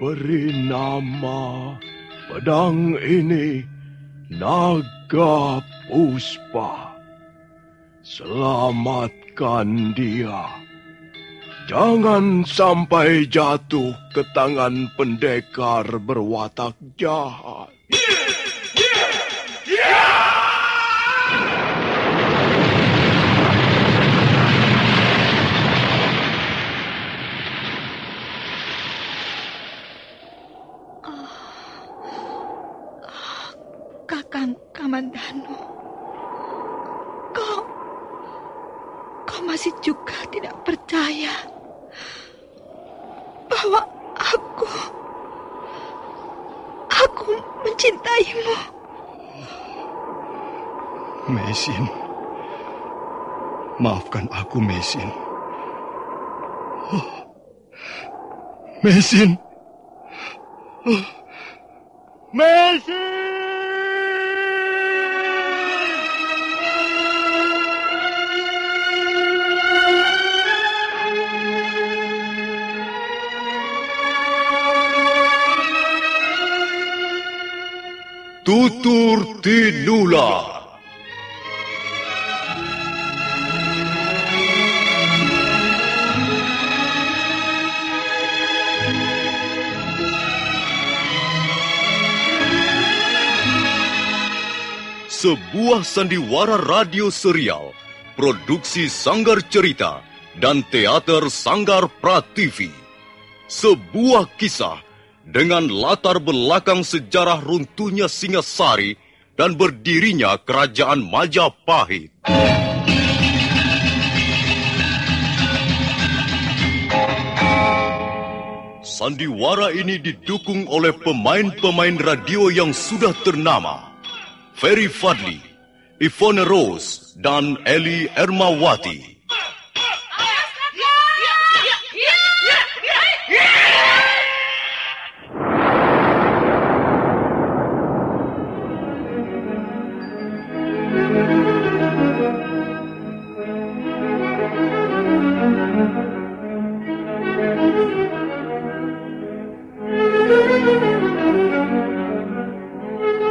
Beri nama pedang ini Naga Puspa. Selamatkan dia. Jangan sampai jatuh ke tangan pendekar berwatak jahat. Kakang Kamandanu, kau masih juga tidak percaya bahwa aku mencintaimu. Meisin, maafkan aku, Meisin. Meisin. Meisin! Tutur Tinula. Sebuah sandiwara radio serial, produksi Sanggar Cerita dan Teater Sanggar Prativi. Sebuah kisah dengan latar belakang sejarah runtuhnya Singasari dan berdirinya Kerajaan Majapahit. Sandiwara ini didukung oleh pemain-pemain radio yang sudah ternama. Ferry Fadli, Ivone Rose, dan Eli Ermawati.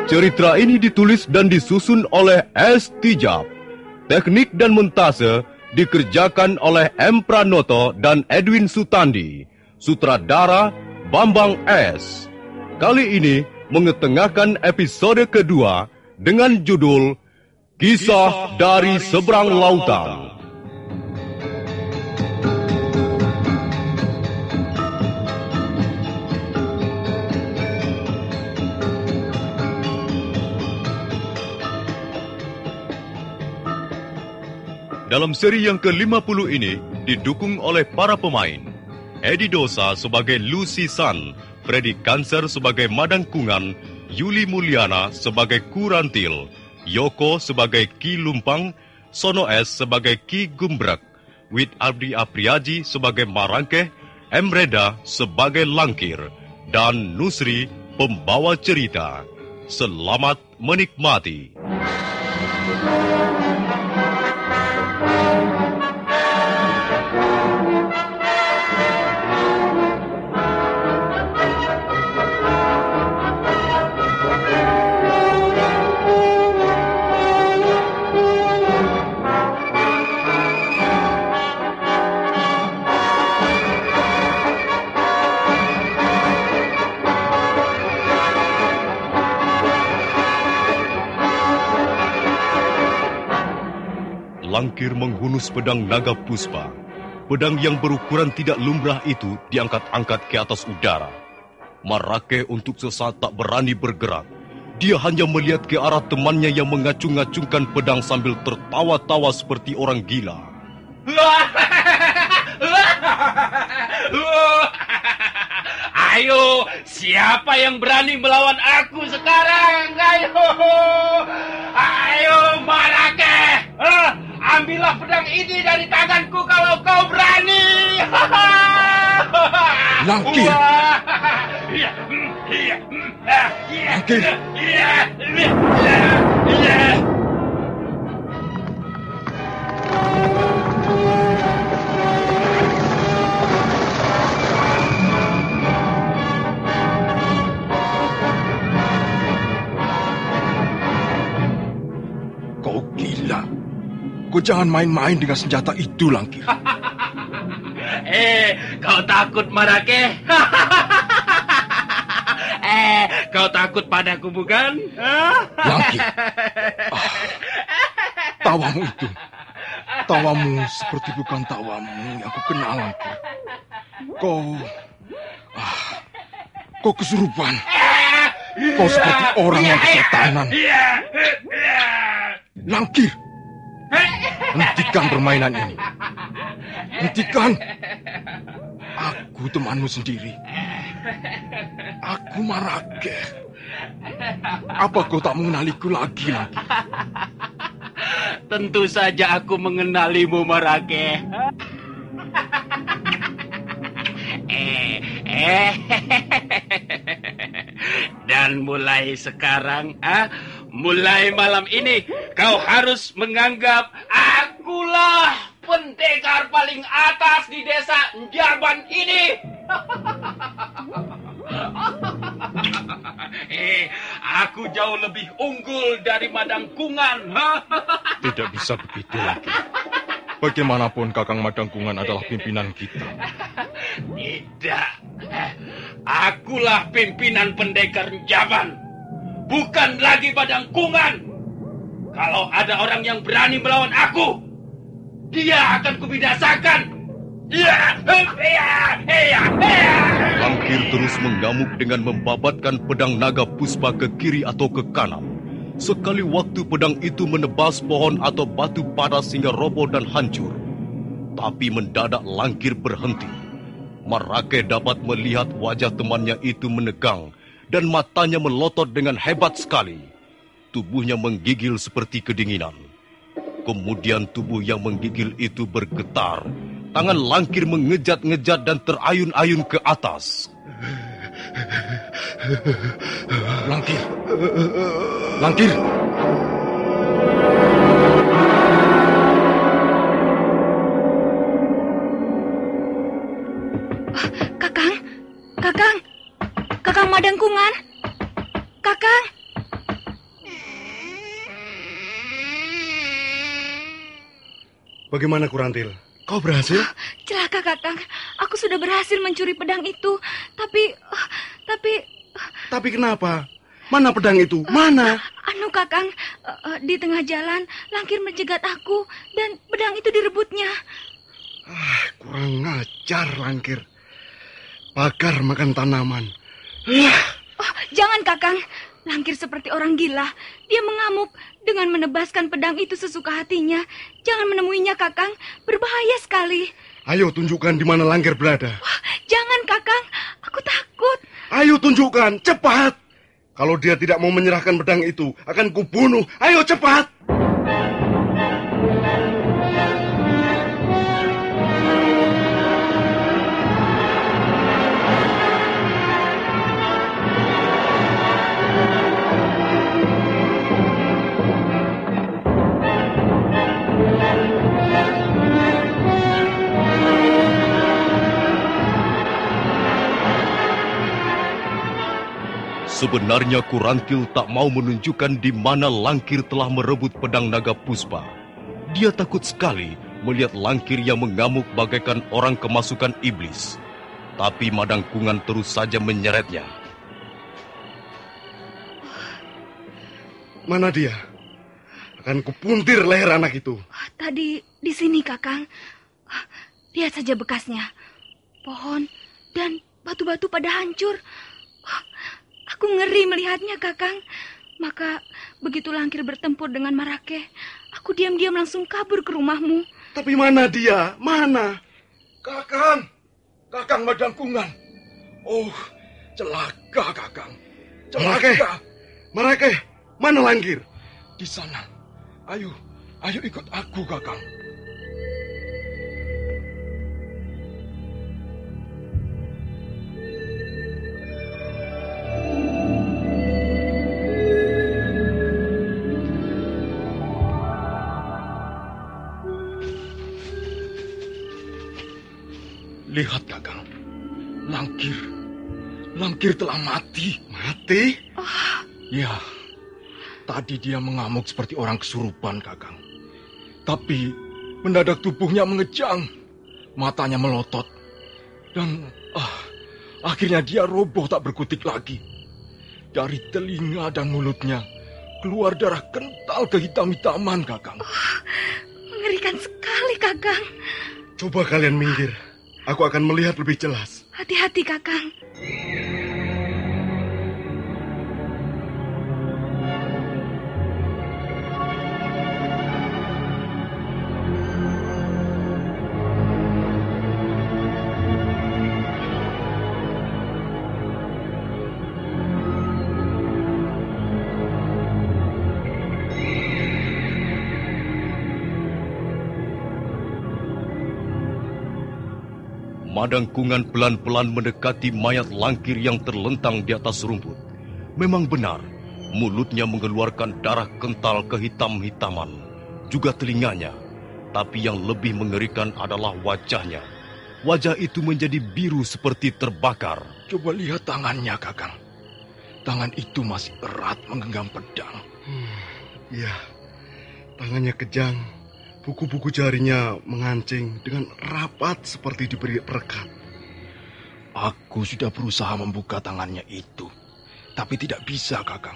Cerita ini ditulis dan disusun oleh S. Tijab. Teknik dan montase dikerjakan oleh M. Pranoto dan Edwin Sutandi. Sutradara Bambang S. Kali ini mengetengahkan episode kedua dengan judul Kisah dari Seberang Lautan. Dalam seri yang ke-50 ini didukung oleh para pemain. Edi Dosa sebagai Lucy San, Freddy Kanser sebagai Madang Kungan, Yuli Mulyana sebagai Kurantil, Yoko sebagai Ki Lumpang, Sono S sebagai Ki Gumbrek, Wit Abdi Apriaji sebagai Marangkeh, M. Reda sebagai Langkir, dan Nusri pembawa cerita. Selamat menikmati. Langkir menghunus pedang Naga Puspa. Pedang yang berukuran tidak lumrah itu diangkat-angkat ke atas udara. Marake untuk sesaat tak berani bergerak. Dia hanya melihat ke arah temannya yang mengacung-ngacungkan pedang sambil tertawa-tawa seperti orang gila. Ayo, siapa yang berani melawan aku sekarang? Ayo, Marake. Ambillah pedang ini dari tanganku kalau kau berani. Langkir. Langkir. jangan main-main dengan senjata itu, Langkir. Kau takut, Marake? Kau takut padaku, bukan? Langkir. Tawamu itu. Tawamu seperti bukan tawamu yang aku kenal, Langkir. Kau kesurupan. Kau seperti orang yang kesetanan. Langkir. Hentikan permainan ini. Hentikan. Aku temanmu sendiri. Aku Marake. Apa kau tak mengenaliku lagi, Langkir? Tentu saja aku mengenalimu, Marake. Dan mulai sekarang, mulai malam ini, kau harus menganggap akulah pendekar paling atas di desa Njarban ini. Aku jauh lebih unggul dari Madangkungan. Tidak bisa begitu, Langkir. Bagaimanapun Kakang Madangkungan adalah pimpinan kita. Tidak. Akulah pimpinan pendekar Njaban. Bukan lagi Madangkungan. Kalau ada orang yang berani melawan aku, dia akan kubinasakan. Langkir terus mengamuk dengan membabatkan pedang naga puspa ke kiri atau ke kanan. Sekali waktu pedang itu menebas pohon atau batu padas hingga roboh dan hancur. Tapi mendadak Langkir berhenti. Marake dapat melihat wajah temannya itu menegang dan matanya melotot dengan hebat sekali. Tubuhnya menggigil seperti kedinginan. Kemudian tubuh yang menggigil itu bergetar. Tangan Langkir mengejat-ngejat dan terayun-ayun ke atas. Langkir. Langkir. Kakang Madangkungan. Kakang. Bagaimana, Kurantil? Kau berhasil? Celaka, Kakang. Aku sudah berhasil mencuri pedang itu. Tapi kenapa? Mana pedang itu? Mana? Kakang, di tengah jalan Langkir mencegat aku dan pedang itu direbutnya. Kurang ajar, Langkir. Bakar makan tanaman. Jangan, Kakang. Langkir seperti orang gila. Dia mengamuk dengan menebaskan pedang itu sesuka hatinya. Jangan menemuinya, Kakang. Berbahaya sekali. Ayo tunjukkan di mana Langkir berada. Jangan, Kakang. Aku takut. Ayo tunjukkan, cepat. Kalau dia tidak mau menyerahkan pedang itu, akan kubunuh. Ayo cepat. Sebenarnya Kurantil tak mau menunjukkan di mana Langkir telah merebut pedang naga puspa. Dia takut sekali melihat Langkir yang mengamuk bagaikan orang kemasukan iblis. Tapi Madangkungan terus saja menyeretnya. Mana dia? Akan kupuntir leher anak itu. Tadi di sini, Kakang. Lihat saja bekasnya. Pohon dan batu-batu pada hancur. Aku ngeri melihatnya, Kakang. Maka begitu Langkir bertempur dengan Marake, aku diam-diam langsung kabur ke rumahmu. Tapi mana dia? Mana? Kakang! Kakang Madangkungan. Oh, celaka, Kakang. Celaka. Marake, mana Langkir? Di sana. Ayo ikut aku, Kakang. Lihat, Kakang. Langkir telah mati. Mati? Ya, tadi dia mengamuk seperti orang kesurupan, Kakang. Tapi mendadak tubuhnya mengejang, matanya melotot, dan akhirnya dia roboh tak berkutik lagi. Dari telinga dan mulutnya keluar darah kental kehitam-hitaman, Kakang. Mengerikan sekali, Kakang. Coba kalian minggir. Aku akan melihat lebih jelas. Hati-hati, Kakang. Madang Kungan pelan-pelan mendekati mayat Langkir yang terlentang di atas rumput. Memang benar, mulutnya mengeluarkan darah kental kehitam-hitaman, juga telinganya. Tapi yang lebih mengerikan adalah wajahnya. Wajah itu menjadi biru seperti terbakar. Coba lihat tangannya, Kakang. Tangan itu masih erat menggenggam pedang. Iya, tangannya kejang. Buku-buku jarinya mengancing dengan rapat seperti diberi perekat. Aku sudah berusaha membuka tangannya itu, tapi tidak bisa, Kakang.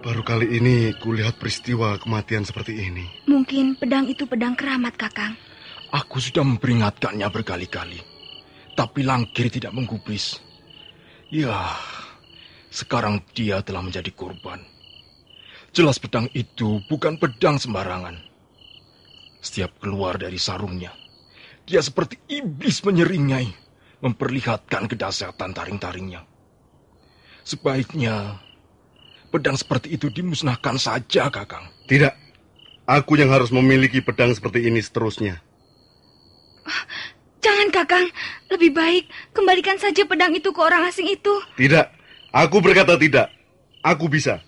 Baru kali ini kulihat peristiwa kematian seperti ini. Mungkin pedang itu pedang keramat, Kakang. Aku sudah memperingatkannya berkali-kali, tapi Langkir tidak menggubris. Ya, sekarang dia telah menjadi korban. Jelas pedang itu bukan pedang sembarangan. Setiap keluar dari sarungnya, dia seperti iblis menyeringai, memperlihatkan kedahsyatan taring-taringnya. Sebaiknya pedang seperti itu dimusnahkan saja, Kakang. Tidak, aku yang harus memiliki pedang seperti ini seterusnya. Jangan, Kakang. Lebih baik kembalikan saja pedang itu ke orang asing itu. Tidak, aku berkata tidak. Aku bisa.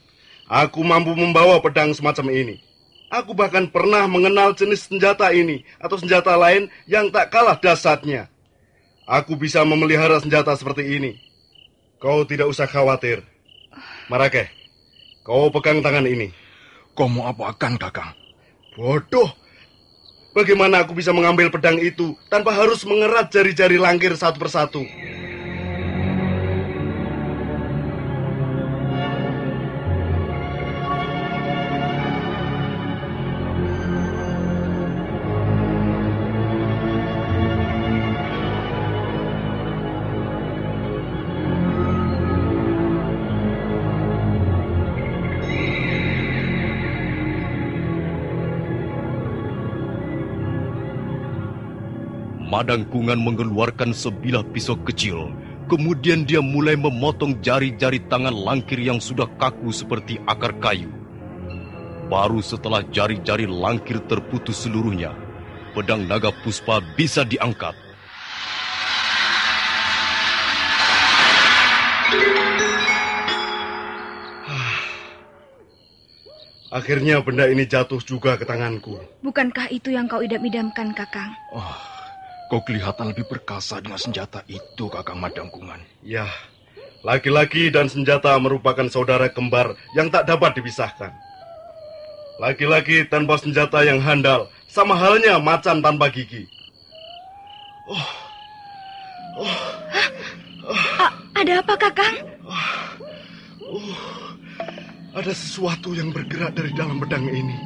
Aku mampu membawa pedang semacam ini. Aku bahkan pernah mengenal jenis senjata ini atau senjata lain yang tak kalah dahsyatnya. Aku bisa memelihara senjata seperti ini. Kau tidak usah khawatir. Marakeh, kau pegang tangan ini. Kau mau apakan, Kakang? Bodoh. Bagaimana aku bisa mengambil pedang itu tanpa harus mengerat jari-jari Langkir satu persatu? Madang Kungan mengeluarkan sebilah pisau kecil. Kemudian dia mulai memotong jari-jari tangan Langkir yang sudah kaku seperti akar kayu. Baru setelah jari-jari Langkir terputus seluruhnya, pedang naga puspa bisa diangkat. Akhirnya benda ini jatuh juga ke tanganku. Bukankah itu yang kau idam-idamkan, Kakang? Kau kelihatan lebih perkasa dengan senjata itu, Kakang Madang Kungan. Ya, laki-laki dan senjata merupakan saudara kembar yang tak dapat dipisahkan. Laki-laki tanpa senjata yang handal, sama halnya macan tanpa gigi. Ada apa, Kakang? Ada sesuatu yang bergerak dari dalam pedang ini.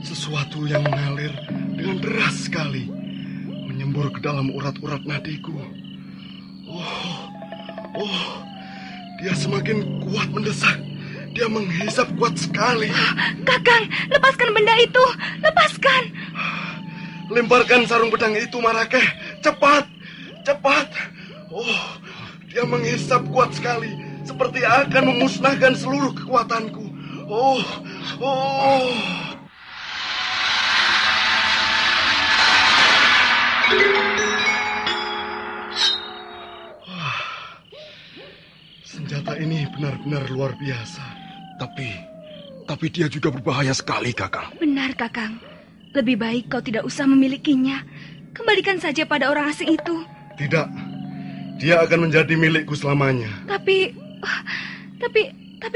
Sesuatu yang mengalir dengan deras sekali. Menyembur ke dalam urat-urat nadiku. Dia semakin kuat mendesak. Dia menghisap kuat sekali. Kakang, lepaskan benda itu. Lepaskan. Lemparkan sarung pedang itu, Marakeh. Cepat, cepat. Dia menghisap kuat sekali. Seperti akan memusnahkan seluruh kekuatanku. Senjata ini benar-benar luar biasa. Tapi dia juga berbahaya sekali, Kakang. Benar, Kakang. Lebih baik kau tidak usah memilikinya. Kembalikan saja pada orang asing itu. Tidak. Dia akan menjadi milikku selamanya. Tapi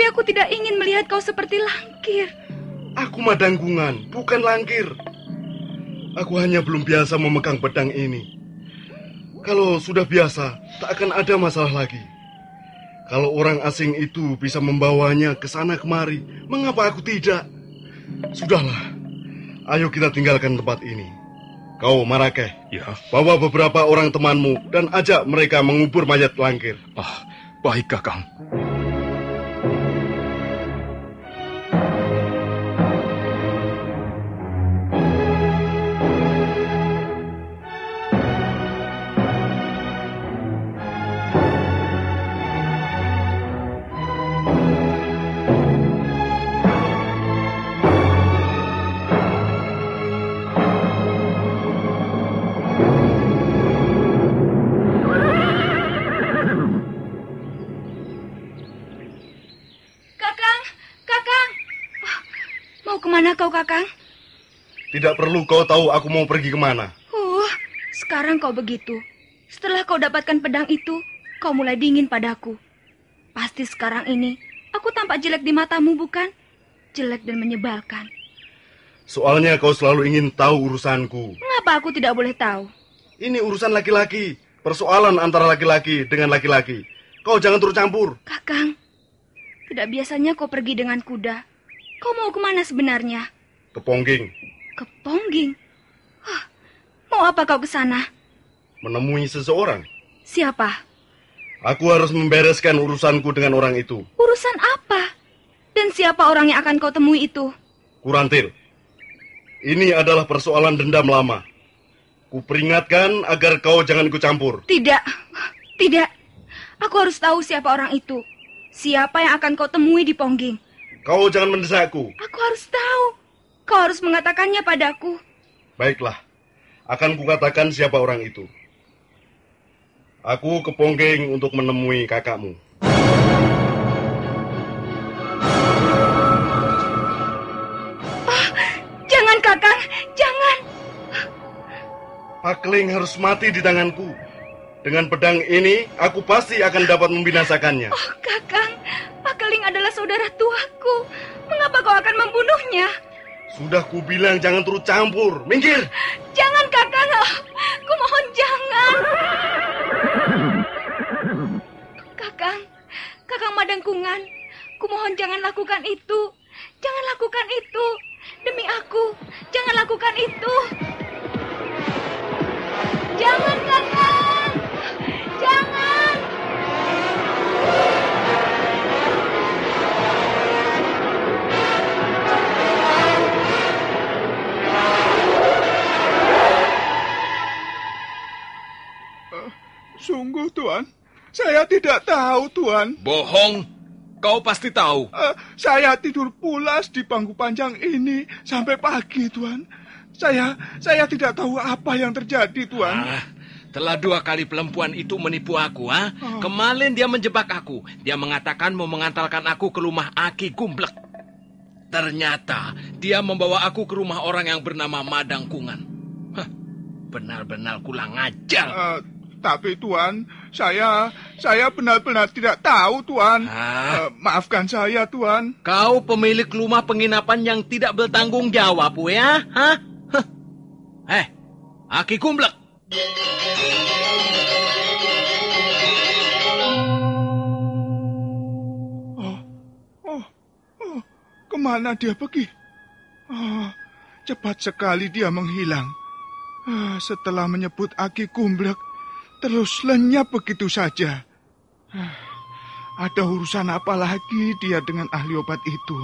aku tidak ingin melihat kau seperti Langkir. Aku madangkungan, bukan langkir. Aku hanya belum biasa memegang pedang ini. Kalau sudah biasa, tak akan ada masalah lagi. Kalau orang asing itu bisa membawanya ke sana kemari, mengapa aku tidak? Sudahlah, ayo kita tinggalkan tempat ini. Kau, Marakeh, Ya. bawa beberapa orang temanmu dan ajak mereka mengubur mayat langkir. Baik, Kakang. Kemana kau, Kakang? Tidak perlu kau tahu aku mau pergi kemana. Sekarang kau begitu. Setelah kau dapatkan pedang itu, kau mulai dingin padaku. Pasti sekarang ini aku tampak jelek di matamu, bukan? Jelek dan menyebalkan. Soalnya kau selalu ingin tahu urusanku. Mengapa aku tidak boleh tahu? Ini urusan laki-laki. Persoalan antara laki-laki dengan laki-laki. Kau jangan turut campur. Kakang, tidak biasanya kau pergi dengan kuda. Kau mau kemana sebenarnya? Ke Pongging. Ke Pongging? Mau apa kau ke sana? Menemui seseorang. Siapa? Aku harus membereskan urusanku dengan orang itu. Urusan apa? Dan siapa orang yang akan kau temui itu? Kurantil. Ini adalah persoalan dendam lama. Kuperingatkan agar kau jangan ikut campur. Tidak. Aku harus tahu siapa orang itu. Siapa yang akan kau temui di Pongging? Kau jangan mendesakku. Aku harus tahu. Kau harus mengatakannya padaku. Baiklah. Akan kukatakan siapa orang itu. Aku ke Pongging untuk menemui kakakmu. Jangan, Kakang. Jangan. Pakling harus mati di tanganku. Dengan pedang ini, aku pasti akan dapat membinasakannya. Kakang. Pakling adalah saudara tuaku. Mengapa kau akan membunuhnya? Sudah kubilang jangan turut campur. Minggir. Jangan, Kakang. Kumohon jangan. Kakang Madangkungan. Kumohon jangan lakukan itu. Jangan lakukan itu. Demi aku, jangan lakukan itu. Jangan, Kakang. Jangan. Sungguh, Tuan. Saya tidak tahu, Tuan. Bohong. Kau pasti tahu. Saya tidur pulas di bangku panjang ini sampai pagi, Tuan. Saya tidak tahu apa yang terjadi, Tuan. Telah 2 kali perempuan itu menipu aku, Kemarin dia menjebak aku. Dia mengatakan mau mengantarkan aku ke rumah Aki Gumblek. Ternyata dia membawa aku ke rumah orang yang bernama Madangkungan. Benar-benar kurang ajar. Tapi Tuan, saya benar-benar tidak tahu, Tuan. Maafkan saya, Tuan. Kau pemilik rumah penginapan yang tidak bertanggung jawab, ya? Aki Gumblek. Kemana dia pergi? Cepat sekali dia menghilang. Setelah menyebut Aki Gumblek, terus lenyap begitu saja. Ada urusan apa lagi dia dengan ahli obat itu?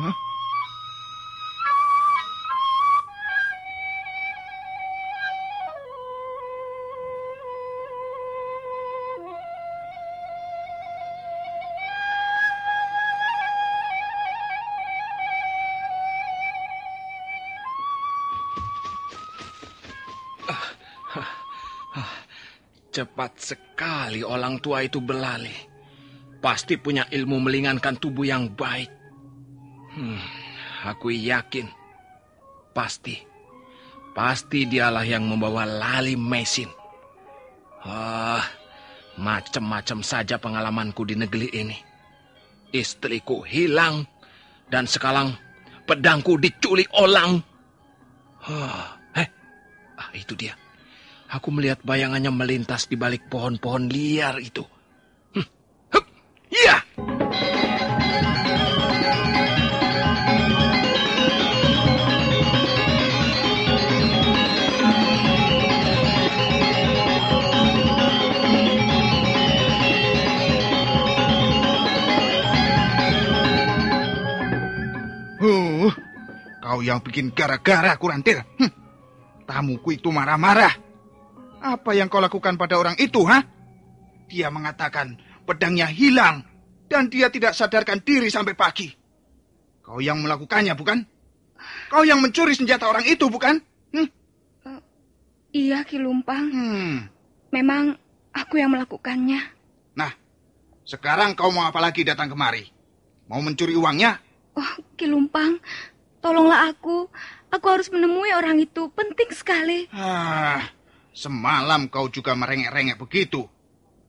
Cepat sekali orang tua itu berlari. Pasti punya ilmu meringankan tubuh yang baik. Aku yakin. Pasti dialah yang membawa lali mesin. Macam-macam saja pengalamanku di negeri ini. Istriku hilang dan sekarang pedangku diculik orang. Itu dia. Aku melihat bayangannya melintas di balik pohon-pohon liar itu. Iya! Kau yang bikin gara-gara, Kurantir. Tamuku itu marah-marah. Apa yang kau lakukan pada orang itu, ha? Dia mengatakan pedangnya hilang dan dia tidak sadarkan diri sampai pagi. Kau yang melakukannya, bukan? Kau yang mencuri senjata orang itu, bukan? Iya, Ki Lumpang. Memang aku yang melakukannya. Nah, sekarang kau mau apa lagi datang kemari? Mau mencuri uangnya? Oh, Ki Lumpang, tolonglah aku. Aku harus menemui orang itu. Penting sekali. Semalam kau juga merengek-rengek begitu.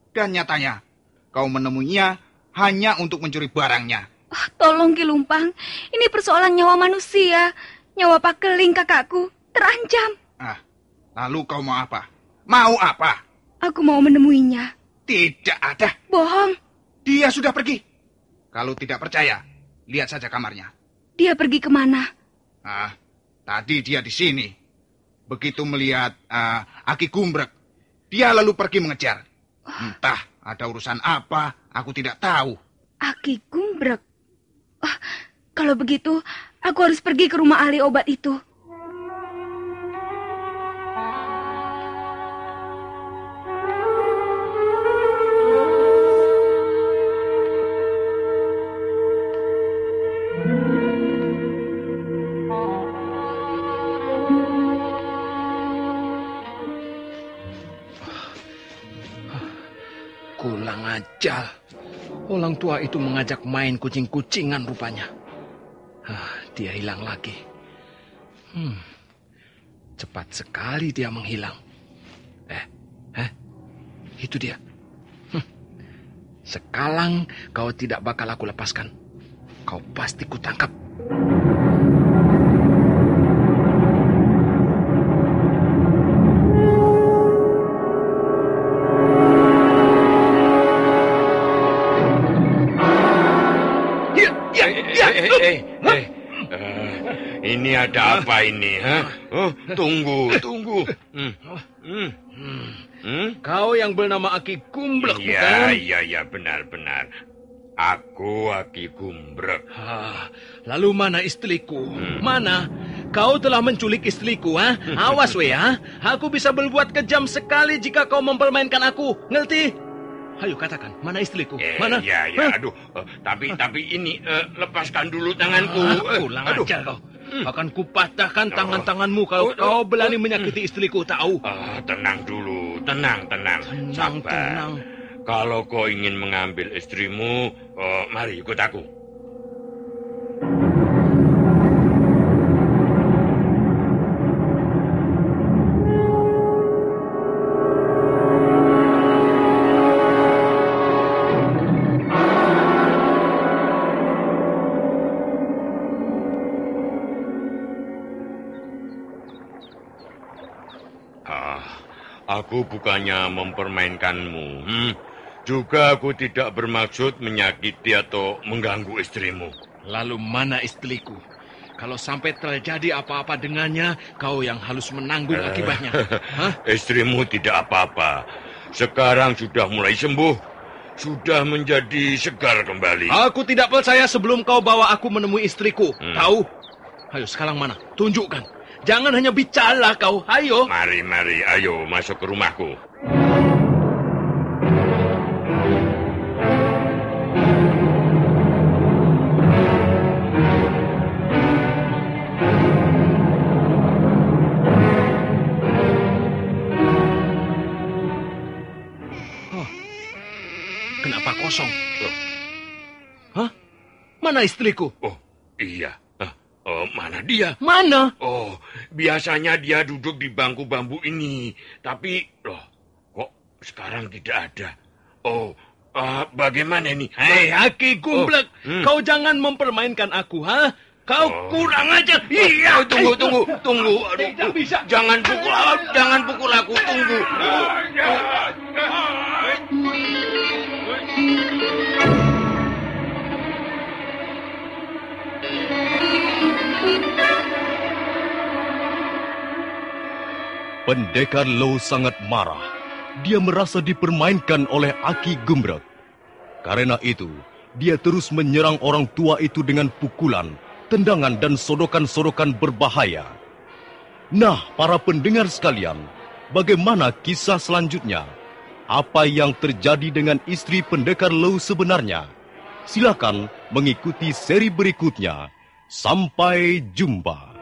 Dan nyatanya, kau menemuinya hanya untuk mencuri barangnya. Oh, tolong Ki Lumpang. Ini persoalan nyawa manusia. Nyawa Pak Keling kakakku terancam. Lalu kau mau apa? Mau apa? Aku mau menemuinya. Tidak ada. Bohong. Dia sudah pergi. Kalau tidak percaya, lihat saja kamarnya. Dia pergi kemana? Tadi dia di sini. Begitu melihat Aki Gumbrek, dia lalu pergi mengejar. Entah ada urusan apa, aku tidak tahu. Aki Gumbrek? Kalau begitu, aku harus pergi ke rumah ahli obat itu. Kurang ajar. Orang tua itu mengajak main kucing-kucingan rupanya. Dia hilang lagi. Cepat sekali dia menghilang. Itu dia. Sekarang kau tidak bakal aku lepaskan. Kau pasti kutangkap. Ini ada apa ini? Tunggu. Kau yang bernama Aki Gumbrek, bukan? Iya, benar. Aku Aki Gumbrek. Lalu mana istriku? Mana? Kau telah menculik istriku, ha? Awas, Aku bisa berbuat kejam sekali jika kau mempermainkan aku. Ngerti? Ayo katakan, mana istriku? Mana? Aduh. Tapi ini lepaskan dulu tanganku. Kurang ajar kau. Akan kupatahkan tangan-tanganmu kalau kau berani menyakiti istriku, tahu? Tenang dulu, tenang. Sabar. Tenang. Kalau kau ingin mengambil istrimu, mari ikut aku. Aku bukannya mempermainkanmu. Juga aku tidak bermaksud menyakiti atau mengganggu istrimu. Lalu mana istriku? Kalau sampai terjadi apa-apa dengannya, kau yang harus menanggung akibatnya. Istrimu tidak apa-apa. Sekarang sudah mulai sembuh. Sudah menjadi segar kembali. Aku tidak percaya sebelum kau bawa aku menemui istriku. Tahu? Ayo sekarang mana? Tunjukkan. Jangan hanya bicara kau, ayo. Mari, ayo masuk ke rumahku. Kenapa kosong? Mana istriku? Oh, iya. Mana dia? Mana? Oh, biasanya dia duduk di bangku bambu ini. Tapi, kok sekarang tidak ada? Oh, bagaimana ini? Hei, Aki Gumblek, kau jangan mempermainkan aku, ha? Kau kurang ajar. Iya. Tunggu. Aduh, Tidak bisa. jangan pukul aku. Tunggu. Pendekar Low sangat marah. Dia merasa dipermainkan oleh Aki Gumbrek. Karena itu, dia terus menyerang orang tua itu dengan pukulan, tendangan dan sodokan-sodokan berbahaya. Nah, para pendengar sekalian, bagaimana kisah selanjutnya? Apa yang terjadi dengan istri pendekar Low sebenarnya? Silakan mengikuti seri berikutnya. Sampai jumpa.